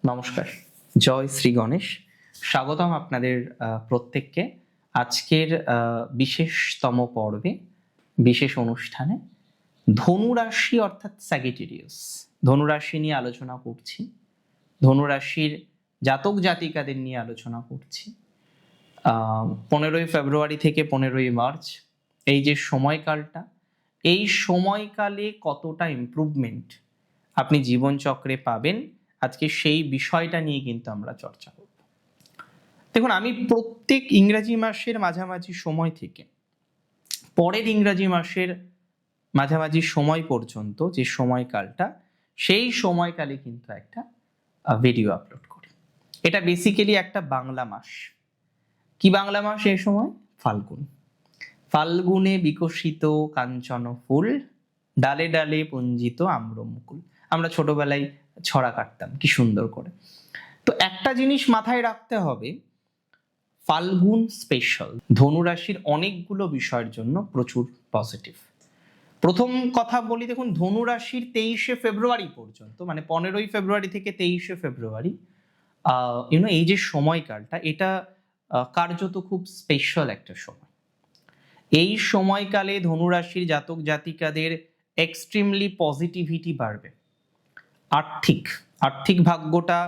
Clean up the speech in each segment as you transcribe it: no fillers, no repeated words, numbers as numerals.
নমস্কার, জয় শ্রী গণেশ। স্বাগতম আপনাদের প্রত্যেককে আজকের বিশেষতম পর্বে, বিশেষ অনুষ্ঠানে ধনুরাশি অর্থাৎ স্যাগিটেরিয়াস ধনুরাশি নিয়ে আলোচনা করছি। ধনুরাশির জাতক জাতিকাদের নিয়ে আলোচনা করছি। 15ই ফেব্রুয়ারি থেকে 15ই মার্চ এই যে সময়কালটা, এই সময়কালে কতটা ইমপ্রুভমেন্ট আপনি জীবনচক্রে পাবেন, আজকে সেই বিষয়টা নিয়ে কিন্তু আমরা চর্চা করব। দেখুন, আমি প্রত্যেক ইংরাজি মাসের মাঝামাঝি সময় থেকে পরের ইংরাজি মাসের মাঝামাঝি সময় পর্যন্ত যে সময়কালটা, সেই সময়কালে কিন্তু একটা ভিডিও আপলোড করি। এটা বেসিক্যালি একটা বাংলা মাস। কি বাংলা মাস এই সময়? ফাল্গুন। ফাল্গুনে বিকশিত কাঞ্চন ফুল, ডালে ডালে পুঞ্জিত আম্রমুকুল। আমরা ছোটবেলায় ছড়া কাটতাম কি সুন্দর করে। তো একটা জিনিস মাথায় রাখতে হবে, ফাল্গুন স্পেশাল ধনুরাশির অনেকগুলো বিষয়ের জন্য প্রচুর পজিটিভ। প্রথম কথা বলি, দেখুন ধনুরাশির 23শে ফেব্রুয়ারি পর্যন্ত, মানে 15ই ফেব্রুয়ারি থেকে 23শে ফেব্রুয়ারি এই যে সময়কালটা, এটা কার্যত খুব স্পেশাল একটা সময়। এই সময়কালে ধনুরাশির জাতক জাতিকাদের এক্সট্রিমলি পজিটিভিটি বাড়বে। আর্থিক ভাগ্যটা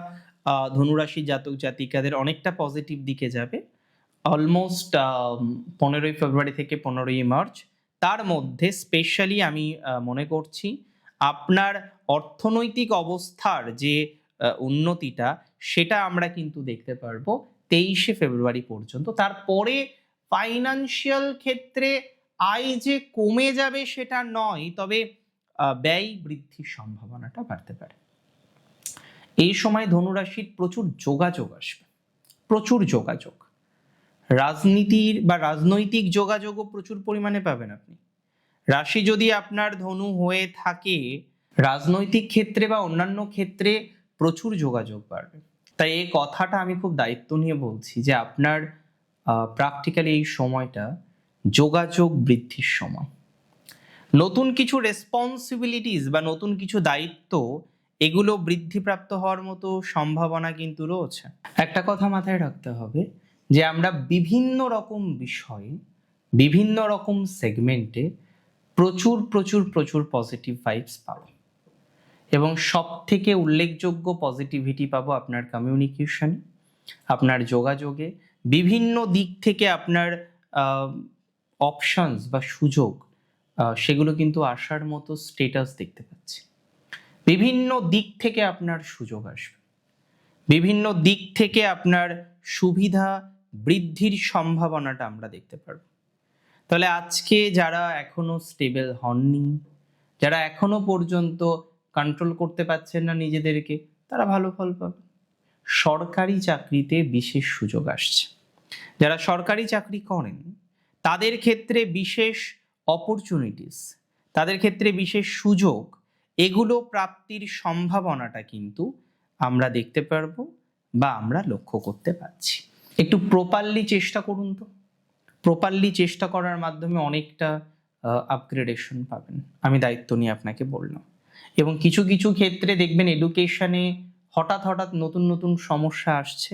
ধনুরাশি জাতক জাতিকাদের অনেকটা পজিটিভ দিকে যাবে। অলমোস্ট 15ই ফেব্রুয়ারি থেকে 15ই মার্চ, তার মধ্যে স্পেশালি আমি মনে করছি আপনার অর্থনৈতিক অবস্থার যে উন্নতিটা, সেটা আমরা কিন্তু দেখতে পারবো 23শে ফেব্রুয়ারি পর্যন্ত। তারপরে ফাইনান্সিয়াল ক্ষেত্রে আয় যে কমে যাবে সেটা নয়, তবে ব্যয় বৃদ্ধির সম্ভাবনাটা বাড়তে পারে। এই সময় ধনুরাশির প্রচুর যোগাযোগ আসবে, প্রচুর যোগাযোগ। রাজনীতির বা রাজনৈতিক যোগাযোগও প্রচুর পরিমাণে পাবেন আপনি। রাশি যদি আপনার ধনু হয়ে থাকে, রাজনৈতিক ক্ষেত্রে বা অন্যান্য ক্ষেত্রে প্রচুর যোগাযোগ বাড়বে। তাই এই কথাটা আমি খুব দায়িত্ব নিয়ে বলছি যে আপনার প্র্যাকটিক্যালি এই সময়টা যোগাযোগ বৃদ্ধির সময়। নতুন কিছু রেসপন্সিবিলিটিস বা নতুন কিছু দায়িত্ব, এগুলো বৃদ্ধিপ্রাপ্ত হওয়ার মতো সম্ভাবনা কিন্তু রয়েছে। একটা কথা মাথায় রাখতে হবে যে আমরা বিভিন্ন রকম বিষয়ে, বিভিন্ন রকম সেগমেন্টে প্রচুর প্রচুর প্রচুর পজিটিভ ভাইবস পাবো, এবং সব থেকে উল্লেখযোগ্য পজিটিভিটি পাবো আপনার কমিউনিকেশন, আপনার যোগাযোগে। বিভিন্ন দিক থেকে আপনার অপশনস বা সুযোগ, সেগুলো কিন্তু আসার মতো স্টেটাস দেখতে পাচ্ছি। বিভিন্ন দিক থেকে আপনার সুযোগ আসবে, বিভিন্ন দিক থেকে আপনার সুবিধা বৃদ্ধির সম্ভাবনাটা আমরা দেখতে পারবো। তাহলে আজকে যারা এখনো স্টেবল হননি, যারা এখনো পর্যন্ত কন্ট্রোল করতে পারছেন না নিজেদেরকে, তারা ভালো ফল পাবে। সরকারি চাকরিতে বিশেষ সুযোগ আসছে। যারা সরকারি চাকরি করেন তাদের ক্ষেত্রে বিশেষ অপরচুনিটিস, তাদের ক্ষেত্রে বিশেষ সুযোগ, এগুলো প্রাপ্তির সম্ভাবনাটা কিন্তু আমরা দেখতে পারবো বা আমরা লক্ষ্য করতে পারছি। একটু প্রপারলি চেষ্টা করুন। তো প্রপারলি চেষ্টা করার মাধ্যমে অনেকটা আপগ্রেডেশন পাবেন, আমি দায়িত্ব নিয়ে আপনাকে বললাম। এবং কিছু কিছু ক্ষেত্রে দেখবেন এডুকেশনে হঠাৎ হঠাৎ নতুন নতুন সমস্যা আসছে।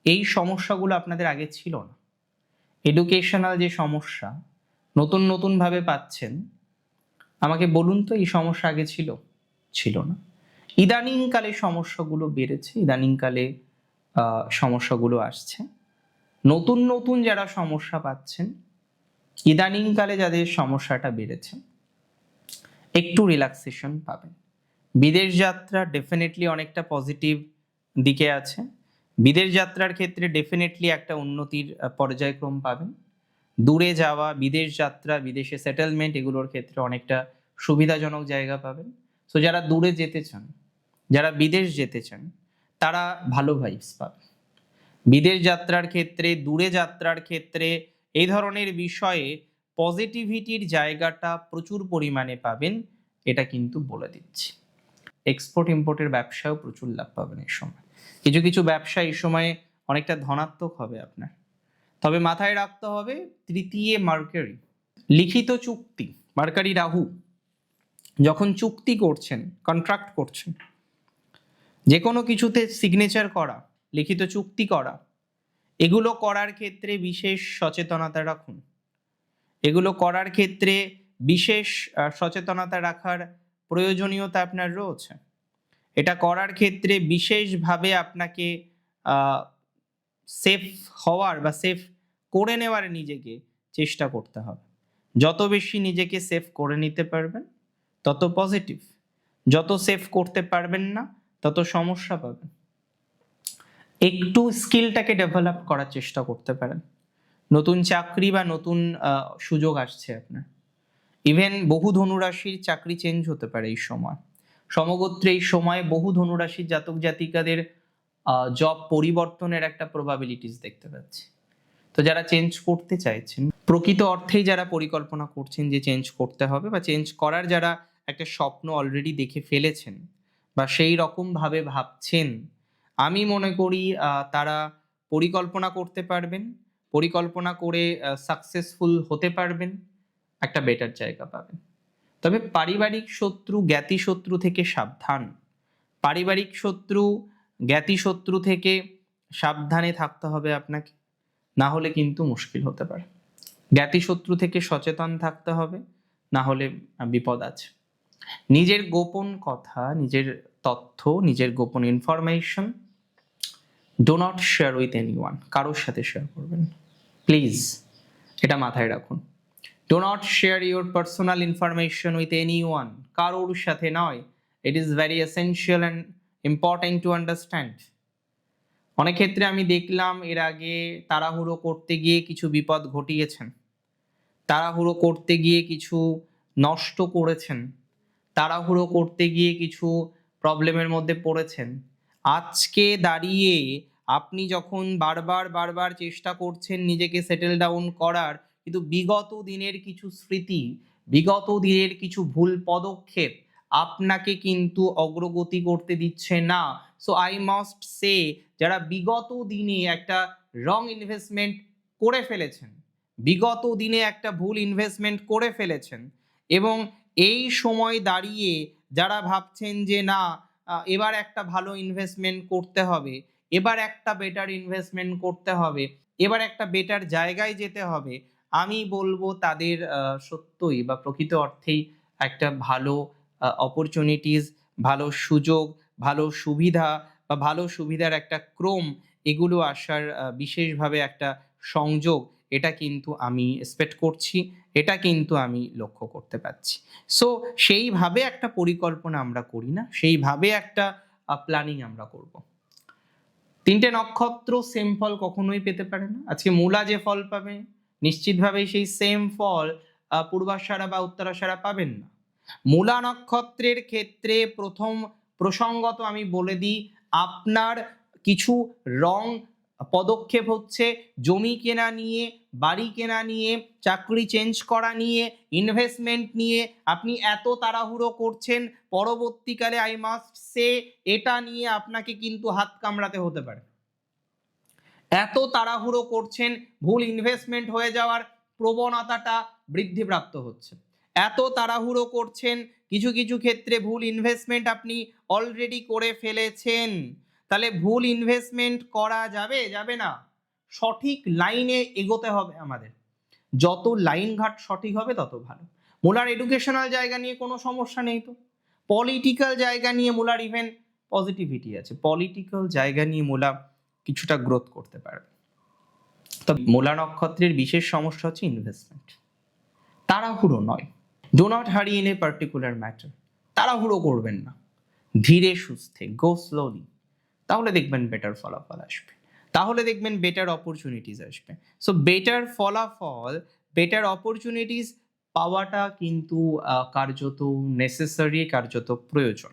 এই সমস্যাগুলো আপনাদের আগে ছিল না। এডুকেশনাল যে সমস্যা নতুন নতুন ভাবে পাচ্ছেন, আমাকে বলুন তো এই সমস্যা আগে ছিল না। ইদানিংকালে সমস্যাগুলো বেড়েছে, ইদানিংকালে সমস্যাগুলো আসছে। নতুন নতুন যারা সমস্যা পাচ্ছেন, ইদানিংকালে যাদের সমস্যাটা বেড়েছে, একটু রিল্যাক্সেশন পাবেন। বিদেশ যাত্রা ডেফিনেটলি অনেকটা পজিটিভ দিকে আছে। বিদেশ যাত্রার ক্ষেত্রে ডেফিনেটলি একটা উন্নতির পর্যায়ক্রম পাবেন। দূরে যাওয়া, বিদেশ যাত্রা, বিদেশে সেটেলমেন্ট, এগুলোর ক্ষেত্রে অনেকটা সুবিধাজনক জায়গা পাবেন। সো যারা দূরে যেতে চান, যারা বিদেশ যেতে চান, তারা ভালো ভাইবস পাবেন। বিদেশ যাত্রার ক্ষেত্রে, দূরে যাত্রার ক্ষেত্রে এই ধরনের বিষয়ে পজিটিভিটির জায়গাটা প্রচুর পরিমাণে পাবেন, এটা কিন্তু বলে দিচ্ছি। এক্সপোর্ট ইম্পোর্টের ব্যবসাও প্রচুর লাভ পাবেন এই সময়। কিছু কিছু ব্যবসা এই সময়ে অনেকটা ধনাত্মক হবে আপনার। তবে মাথায় রাখতে হবে, তৃতীয় মার্কারি, লিখিত চুক্তি, মার্কারি রাহু, যখন চুক্তি করছেন, কন্ট্রাক্ট করছেন, যে কোনো কিছুতে সিগনেচার করা, লিখিত চুক্তি করা, এগুলো করার ক্ষেত্রে বিশেষ সচেতনতা রাখুন। এগুলো করার ক্ষেত্রে বিশেষ সচেতনতা রাখার প্রয়োজনীয়তা আপনার রয়েছে। এটা করার ক্ষেত্রে বিশেষভাবে আপনাকে সেফ হওয়ার বা সেফ করে নেওয়ার নিজেকে চেষ্টা করতে হবে। যত বেশি নিজেকে সেফ করে নিতে পারবেন তত পজিটিভ, যত সেফ করতে পারবেন না তত সমস্যা পাবেন। একটু স্কিলটাকে ডেভেলপ করার চেষ্টা করতে পারেন। নতুন চাকরি বা নতুন সুযোগ আসছে আপনার। ইভেন বহু ধনুরাশির চাকরি চেঞ্জ হতে পারে এই সময়। সমগোত্রে এই সময়ে বহু ধনুরাশির জাতক জাতিকাদের জব পরিবর্তনের একটা প্রবাবিলিটিস দেখতে পাচ্ছি। তো যারা চেঞ্জ করতে চাইছেন, প্রকৃত অর্থেই যারা পরিকল্পনা করছেন যে চেঞ্জ করতে হবে বা চেঞ্জ করার যারা একটা স্বপ্ন অলরেডি দেখে ফেলেছেন বা সেই রকমভাবে ভাবছেন, আমি মনে করি তারা পরিকল্পনা করতে পারবেন, পরিকল্পনা করে সাকসেসফুল হতে পারবেন, একটা বেটার জায়গা পাবেন। তবে পারিবারিক শত্রু, জ্ঞাতি শত্রু থেকে সাবধান। পারিবারিক শত্রু, জ্ঞাতি শত্রু থেকে সাবধানে থাকতে হবে আপনাকে, না হলে কিন্তু মুশকিল হতে পারে। জ্ঞাতি শত্রু থেকে সচেতন থাকতে হবে, না হলে বিপদ আছে। নিজের গোপন কথা, নিজের তথ্য, নিজের গোপন information do not share with anyone. কারোর সাথে শেয়ার করবেন প্লিজ, এটা মাথায় রাখুন। Do not share your personal information with anyone. কারোর সাথে নয়। It is very essential and important to understand. অনেক ক্ষেত্রে আমি দেখলাম এর আগে তাড়াহুড়ো করতে গিয়ে কিছু বিপদ ঘটিয়েছেন, তাড়াহুড়ো করতে গিয়ে কিছু নষ্ট করেছেন, তাড়াহুড়ো করতে গিয়ে কিছু প্রবলেমের মধ্যে পড়েছেন। আজকে দাঁড়িয়ে আপনি যখন বারবার চেষ্টা করছেন নিজেকে সেটেল ডাউন করার, কিন্তু বিগত দিনের কিছু স্মৃতি, বিগত দিনের কিছু ভুল পদক্ষেপ আপনাকে কিন্তু অগ্রগতি করতে দিচ্ছে না। সো আই মাস্ট সে, যারা বিগত দিনে একটা রং ইনভেস্টমেন্ট করে ফেলেছেন, বিগত দিনে একটা ভুল ইনভেস্টমেন্ট করে ফেলেছেন, এবং এই সময় দাঁড়িয়ে যারা ভাবছেন যে না এবার একটা ভালো ইনভেস্টমেন্ট করতে হবে, এবার একটা বেটার ইনভেস্টমেন্ট করতে হবে, এবার একটা বেটার জায়গায় যেতে হবে, আমি বলবো তাদের সত্যই বা প্রকৃত অর্থেই একটা ভালো অপরচুনিটিস, ভালো সুযোগ, ভালো সুবিধা বা ভালো সুবিধার একটা ক্রম, এগুলো আসার বিশেষভাবে একটা সংযোগ, এটা কিন্তু আমি এক্সপেক্ট করছি, এটা কিন্তু আমি লক্ষ্য করতে পারছি। সো সেইভাবে একটা পরিকল্পনা আমরা করি না, সেইভাবে একটা প্ল্যানিং আমরা করব। 3টে নক্ষত্র সেম ফল কখনোই পেতে পারে না। আজকে মূলা যে ফল পাবে, নিশ্চিতভাবেই সেই সেম ফল পূর্বাষাঢ়া বা উত্তরাষাঢ়া পাবেন না। মূলা নক্ষত্রের ক্ষেত্রে প্রথম প্রসঙ্গত আমি বলে দিই, আপনার কিছু রং পদক্ষেপ হচ্ছে জমি কেনা নিয়ে, বাড়ি কেনা নিয়ে, চাকরি চেঞ্জ করা নিয়ে, ইনভেস্টমেন্ট নিয়ে। আপনি এত তাড়াহুড়ো করছেন, পরবর্তীকালে আই মাস্ট সে এটা নিয়ে আপনাকে কিন্তু হাত কামড়াতে হতে পারে। এত তাড়াহুড়ো করছেন, ভুল ইনভেস্টমেন্ট হয়ে যাওয়ার প্রবণতাটা বৃদ্ধিপ্রাপ্ত হচ্ছে। এত তাড়াহুড়ো করছেন, কিছু কিছু ক্ষেত্রে ভুল ইনভেস্টমেন্ট আপনি অলরেডি করে ফেলেছেন। তাহলে ভুল ইনভেস্টমেন্ট করা যাবে, যাবে না। সঠিক লাইনে এগোতে হবে আমাদের। যত লাইন ঘাট সঠিক হবে তত ভালো। মূলার এডুকেশনাল জায়গা নিয়ে কোনো সমস্যা নেই তো। পলিটিক্যাল জায়গা নিয়ে মূলার ইভেন পজিটিভিটি আছে। পলিটিক্যাল জায়গা নিয়ে মূলা কিছুটা গ্রোথ করতে পারবে। তবে মূলা নক্ষত্রের বিশেষ সমস্যা হচ্ছে ইনভেস্টমেন্ট। তাড়াহুড়ো নয়। ডো নট হারি ইন এ পার্টিকুলার ম্যাটার। তাড়াহুড়ো করবেন না, ধীরে সুস্থে, গো স্লোলি। তাহলে দেখবেন বেটার ফলাফল আসবে, তাহলে দেখবেন বেটার অপরচুনিটিস আসবে। সো বেটার ফলাফল, বেটার অপরচুনিটিস পাওয়াটা কিন্তু কার্যত নেসেসারি, কার্যত প্রয়োজন।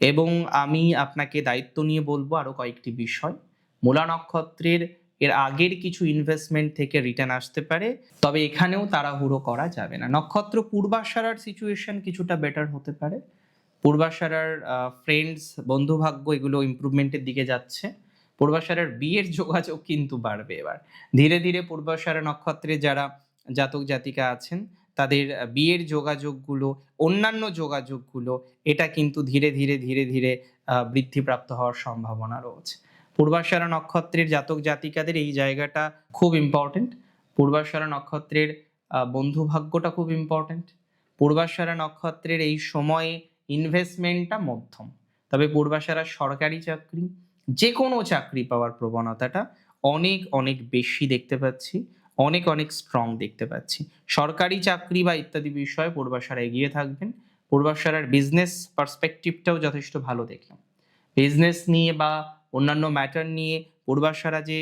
এবং আমি আপনাকে দায়িত্ব নিয়ে বলবো আরো কয়েকটি বিষয়। মূলা নক্ষত্রের এর আগের কিছু ইনভেস্টমেন্ট থেকে রিটার্ন আসতে পারে, তবে এখানেও তাড়াহুড়ো করা যাবে না। নক্ষত্র পূর্বাষাঢ়ার সিচুয়েশন কিছুটা বেটার হতে পারে। পূর্বাষাঢ়ার ফ্রেন্ডস, বন্ধুভাগ্য এগুলো ইমপ্রুভমেন্টের দিকে যাচ্ছে। পূর্বাষাঢ়ার বিয়ের যোগাযোগ কিন্তু বাড়বে এবার ধীরে ধীরে। পূর্বাষাঢ়া নক্ষত্রে যারা জাতক জাতিকা আছেন, তাদের বিয়ের যোগাযোগগুলো, অন্যান্য যোগাযোগগুলো, এটা কিন্তু ধীরে ধীরে ধীরে ধীরে বৃদ্ধিপ্রাপ্ত হওয়ার সম্ভাবনা রয়েছে। পূর্বাষাঢ়া নক্ষত্রের জাতক জাতিকাদের এই জায়গাটা খুব ইম্পর্টেন্ট। পূর্বাষাঢ়া নক্ষত্রের বন্ধুভাগ্যটা খুব ইম্পর্টেন্ট। পূর্বাষাঢ়া নক্ষত্রের এই সময়ে ইনভেস্টমেন্টটা মধ্যম, তবে পূর্বাষাঢ়া সরকারি চাকরি, যে কোনো চাকরি পাওয়ার প্রবণতাটা অনেক অনেক বেশি দেখতে পাচ্ছি, অনেক অনেক স্ট্রং দেখতে পাচ্ছি। সরকারি চাকরি বা ইত্যাদি বিষয়ে পূর্বাষাঢ়া এগিয়ে থাকবেন। পূর্বাষাঢ়ার বিজনেস পার্সপেক্টিভটাও যথেষ্ট ভালো দেখলাম। বিজনেস নিয়ে বা অন্যান্য ম্যাটার নিয়ে পূর্বাষাঢ়া যে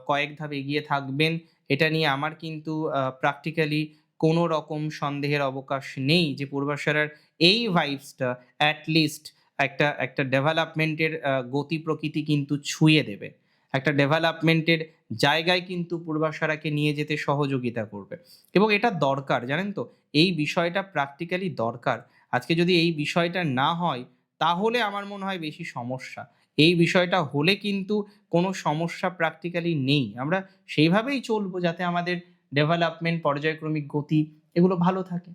কয়েক ধাপ এগিয়ে থাকবেন, এটা নিয়ে আমার কিন্তু প্র্যাকটিক্যালি কোনো রকম সন্দেহের অবকাশ নেই যে পূর্বাষাঢ়ার এই ভাইবসটা অ্যাটলিস্ট একটা একটা ডেভেলপমেন্টের গতি প্রকৃতি কিন্তু ছুঁয়ে দেবে। একটা ডেভেলপমেন্টের জায়গায় কিন্তু পূর্বাষাঢ়াকে নিয়ে যেতে সহযোগিতা করবে, এবং এটা দরকার, জানেন তো? এই বিষয়টা প্র্যাকটিক্যালি দরকার। আজকে যদি এই বিষয়টা না হয়, তাহলে আমার মনে হয় বেশি সমস্যা। এই বিষয়টা হলে কিন্তু কোনো সমস্যা প্র্যাকটিক্যালি নেই। আমরা সেইভাবেই চলবো যাতে আমাদের ডেভেলপমেন্ট, পর্যায়ক্রমিক গতি এগুলো ভালো থাকে।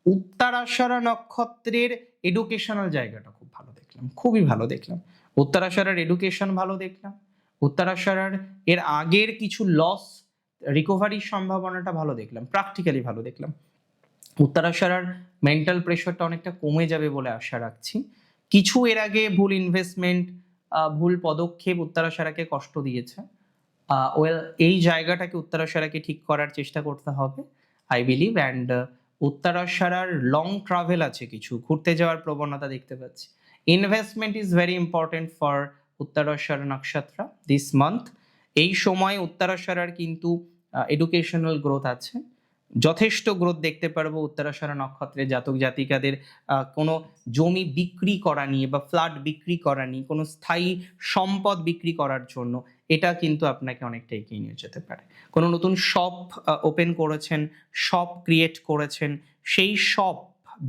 উত্তরাষাঢ়া নক্ষত্রের এডুকেশনাল জায়গাটা খুব ভালো দেখলাম, খুবই ভালো দেখলাম। উত্তরাষাঢ়ার এডুকেশন ভালো দেখলাম। উত্তরাষাঢ়ার এর আগের কিছু লস রিকভারির সম্ভাবনাটা ভালো দেখলাম, প্র্যাকটিক্যালি ভালো দেখলাম। উত্তরাষাঢ়ার মেন্টাল প্রেশারটা অনেকটা কমে যাবে বলে আশা রাখছি। কিছু এর আগে ভুল ইনভেস্টমেন্ট, ভুল পদক্ষেপ উত্তরাষাঢ়াকে কষ্ট দিয়েছে। ওয়েল, এই জায়গাটাকে উত্তরাষাঢ়াকে ঠিক করার চেষ্টা করতে হবে, আই বিলিভ। অ্যান্ড উত্তরাষাঢ়ার লং ট্রাভেল আছে, কিছু ঘুরতে যাওয়ার প্রবণতা দেখতে পাচ্ছি। Investment is very important for Uttarashadha নক্ষত্র দিস মান্থ। এই সময় উত্তরাষাঢ়ার কিন্তু এডুকেশনাল গ্রোথ আছে, যথেষ্ট গ্রোথ দেখতে পারবো উত্তরাষাঢ়া নক্ষত্রের জাতক জাতিকাদের। কোনো জমি বিক্রি করা নিয়ে বা ফ্ল্যাট বিক্রি করা নিয়ে, কোনো স্থায়ী সম্পদ বিক্রি করার জন্য, এটা কিন্তু আপনাকে অনেকটা এগিয়ে নিয়ে যেতে পারে। কোনো নতুন শপ ওপেন করেছেন, শপ ক্রিয়েট করেছেন, সেই শপ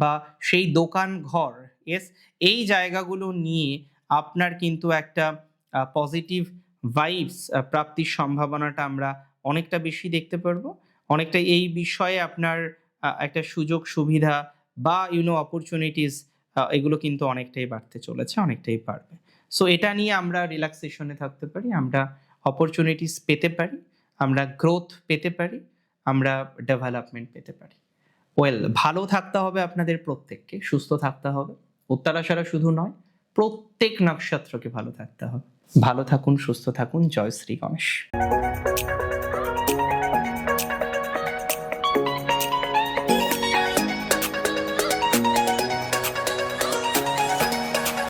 বা সেই দোকান ঘর, এস, এই জায়গাগুলো নিয়ে আপনার কিন্তু একটা পজিটিভ ভাইবস প্রাপ্তির সম্ভাবনাটা আমরা অনেকটা বেশি দেখতে পারবো। অনেকটা এই বিষয়ে আপনার একটা সুযোগ সুবিধা বা অপরচুনিটিস, এগুলো কিন্তু অনেকটাই বাড়তে চলেছে, অনেকটাই বাড়বে। সো এটা নিয়ে আমরা রিল্যাক্সেশনে থাকতে পারি, আমরা অপরচুনিটিস পেতে পারি, আমরা গ্রোথ পেতে পারি, আমরা ডেভেলপমেন্ট পেতে পারি। ওয়েল, ভালো থাকতে হবে আপনাদের প্রত্যেককে, সুস্থ থাকতে হবে। উত্তরাষাঢ়া শুধু নয়, প্রত্যেক নক্ষত্রকে ভালো থাকতে হবে। ভালো থাকুন, সুস্থ থাকুন। জয় শ্রী গণেশ।